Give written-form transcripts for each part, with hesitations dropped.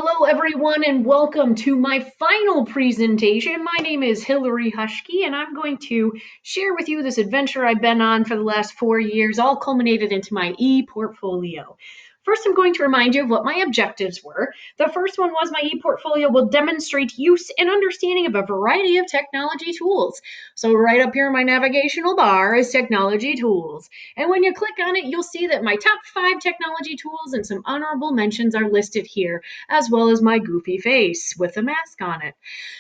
Hello, everyone, and welcome to my final presentation. My name is Hillary Hushke, and I'm going to share with you this adventure I've been on for the last 4 years, all culminated into my e-portfolio. First, I'm going to remind you of what my objectives were. The first one was my e-portfolio will demonstrate use and understanding of a variety of technology tools. So right up here in my navigational bar is technology tools. And when you click on it, you'll see that my top 5 technology tools and some honorable mentions are listed here, as well as my goofy face with a mask on it.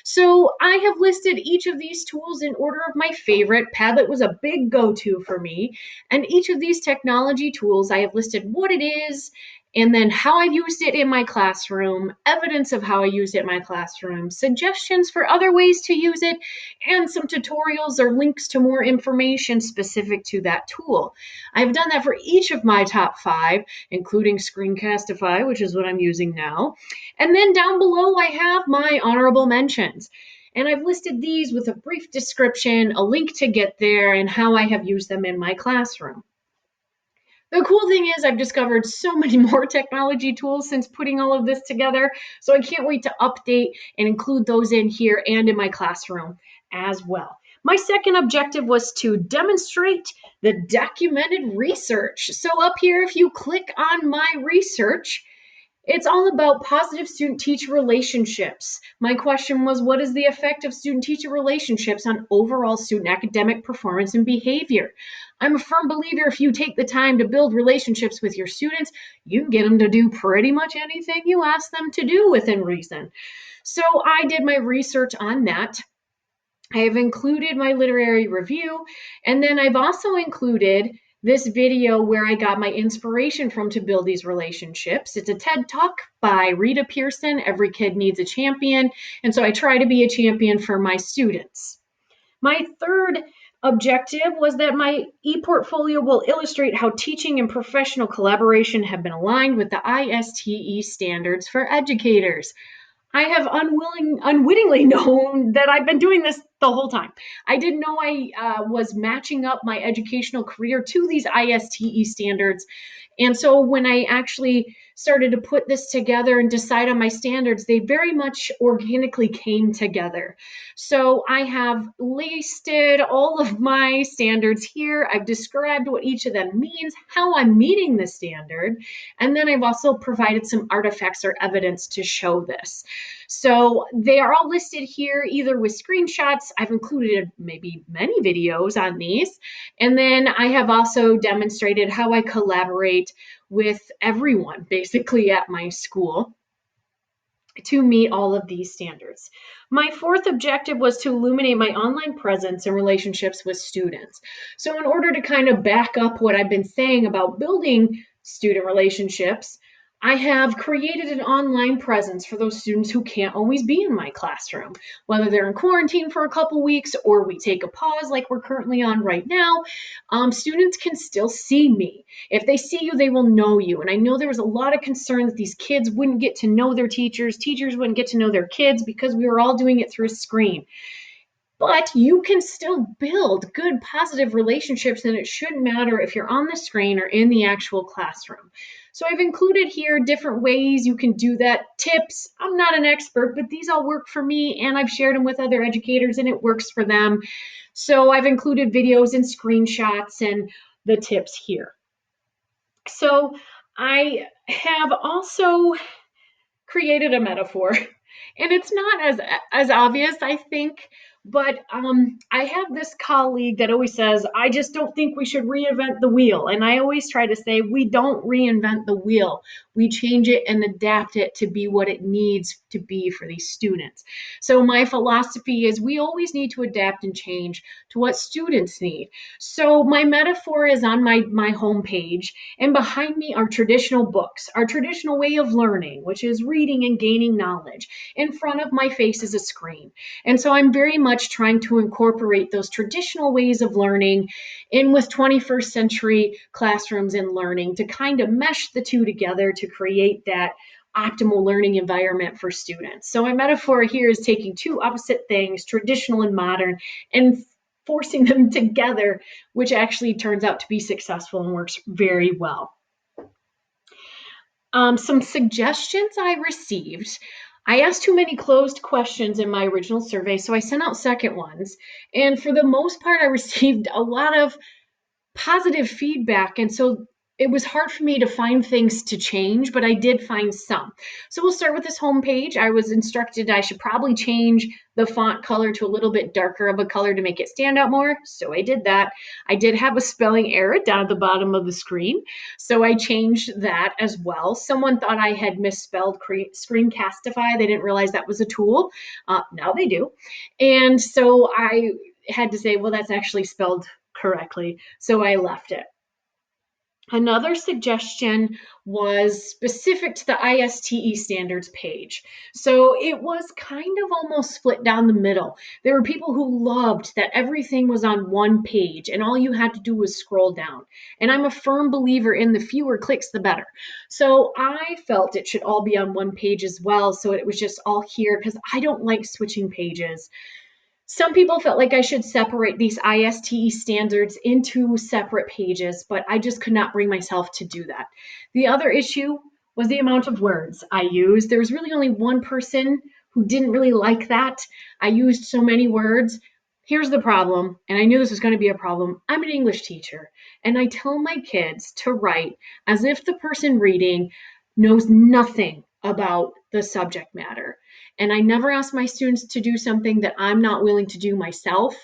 So I have listed each of these tools in order of my favorite. Padlet was a big go-to for me. And each of these technology tools, I have listed what it is, and then how I've used it in my classroom, evidence of how I used it in my classroom, suggestions for other ways to use it, and some tutorials or links to more information specific to that tool. I've done that for each of my top 5, including Screencastify, which is what I'm using now. And then down below, I have my honorable mentions. And I've listed these with a brief description, a link to get there, and how I have used them in my classroom. The cool thing is I've discovered so many more technology tools since putting all of this together, so I can't wait to update and include those in here and in my classroom as well. My second objective was to demonstrate the documented research. So up here, if you click on my research, it's all about positive student-teacher relationships. My question was, what is the effect of student-teacher relationships on overall student academic performance and behavior? I'm a firm believer if you take the time to build relationships with your students, you can get them to do pretty much anything you ask them to do within reason. So I did my research on that. I have included my literary review, and then I've also included this video where I got my inspiration from to build these relationships. It's a TED Talk by Rita Pierson, Every Kid Needs a Champion, and so I try to be a champion for my students. My third objective was that my e-portfolio will illustrate how teaching and professional collaboration have been aligned with the ISTE standards for educators. I have unwittingly known that I've been doing this the whole time. I didn't know I was matching up my educational career to these ISTE standards. And so when I actually started to put this together and decide on my standards, they very much organically came together. So I have listed all of my standards here. I've described what each of them means, how I'm meeting the standard, and then I've also provided some artifacts or evidence to show this. So they are all listed here either with screenshots. I've included maybe many videos on these. And then I have also demonstrated how I collaborate with everyone basically at my school to meet all of these standards. My fourth objective was to illuminate my online presence and relationships with students. So in order to kind of back up what I've been saying about building student relationships, I have created an online presence for those students who can't always be in my classroom, whether they're in quarantine for a couple weeks or we take a pause like we're currently on right now. Students can still see me. If they see you, they will know you. And I know there was a lot of concern that these kids wouldn't get to know their teachers wouldn't get to know their kids because we were all doing it through a screen. But you can still build good, positive relationships, and it shouldn't matter if you're on the screen or in the actual classroom. So I've included here different ways you can do that, tips. I'm not an expert, but these all work for me, and I've shared them with other educators, and it works for them. So I've included videos and screenshots and the tips here. So I have also created a metaphor, and it's not as obvious, I think, but I have this colleague that always says, I just don't think we should reinvent the wheel. And I always try to say, we don't reinvent the wheel. We change it and adapt it to be what it needs to be for these students. So my philosophy is we always need to adapt and change to what students need. So my metaphor is on my homepage, and behind me are traditional books, our traditional way of learning, which is reading and gaining knowledge. In front of my face is a screen. And so I'm very much trying to incorporate those traditional ways of learning in with 21st century classrooms and learning to kind of mesh the two together to create that optimal learning environment for students. So my metaphor here is taking two opposite things, traditional and modern, and forcing them together, which actually turns out to be successful and works very well. Some suggestions I received. I asked too many closed questions in my original survey, so I sent out second ones. And for the most part, I received a lot of positive feedback. And so it was hard for me to find things to change, but I did find some. So we'll start with this home page. I was instructed I should probably change the font color to a little bit darker of a color to make it stand out more. So I did that. I did have a spelling error down at the bottom of the screen. So I changed that as well. Someone thought I had misspelled Screencastify. They didn't realize that was a tool. Now they do. And so I had to say, well, that's actually spelled correctly. So I left it. Another suggestion was specific to the ISTE standards page. So it was kind of almost split down the middle. There were people who loved that everything was on one page and all you had to do was scroll down. And I'm a firm believer in the fewer clicks, the better. So I felt it should all be on one page as well. So it was just all here because I don't like switching pages. Some people felt like I should separate these ISTE standards into separate pages, but I just could not bring myself to do that. The other issue was the amount of words I used. There was really only one person who didn't really like that. I used so many words. Here's the problem, and I knew this was going to be a problem. I'm an English teacher, and I tell my kids to write as if the person reading knows nothing about the subject matter. And I never ask my students to do something that I'm not willing to do myself.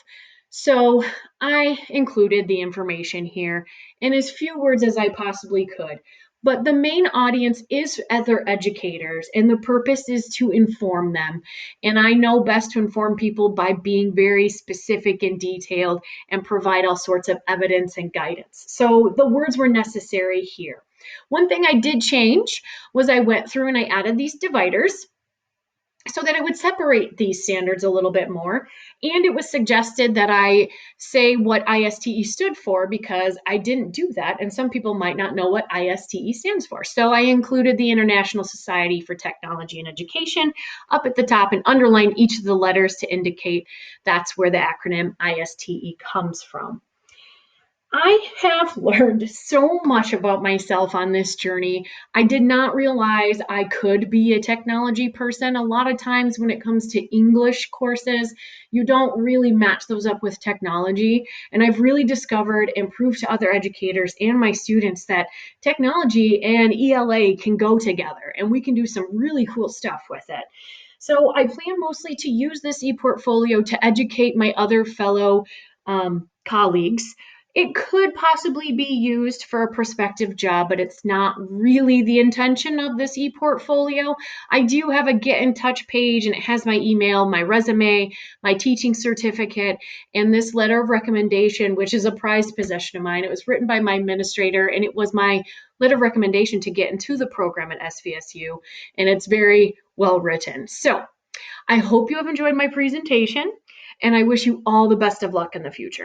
So I included the information here in as few words as I possibly could. But the main audience is other educators, and the purpose is to inform them. And I know best to inform people by being very specific and detailed and provide all sorts of evidence and guidance. So the words were necessary here. One thing I did change was I went through and I added these dividers so that I would separate these standards a little bit more. And it was suggested that I say what ISTE stood for because I didn't do that. And some people might not know what ISTE stands for. So I included the International Society for Technology and Education up at the top and underlined each of the letters to indicate that's where the acronym ISTE comes from. I have learned so much about myself on this journey. I did not realize I could be a technology person. A lot of times, when it comes to English courses, you don't really match those up with technology. And I've really discovered and proved to other educators and my students that technology and ELA can go together and we can do some really cool stuff with it. So I plan mostly to use this e-portfolio to educate my other fellow colleagues. It could possibly be used for a prospective job, but it's not really the intention of this e-portfolio. I do have a get in touch page and it has my email, my resume, my teaching certificate, and this letter of recommendation, which is a prized possession of mine. It was written by my administrator and it was my letter of recommendation to get into the program at SVSU, and it's very well written. So I hope you have enjoyed my presentation and I wish you all the best of luck in the future.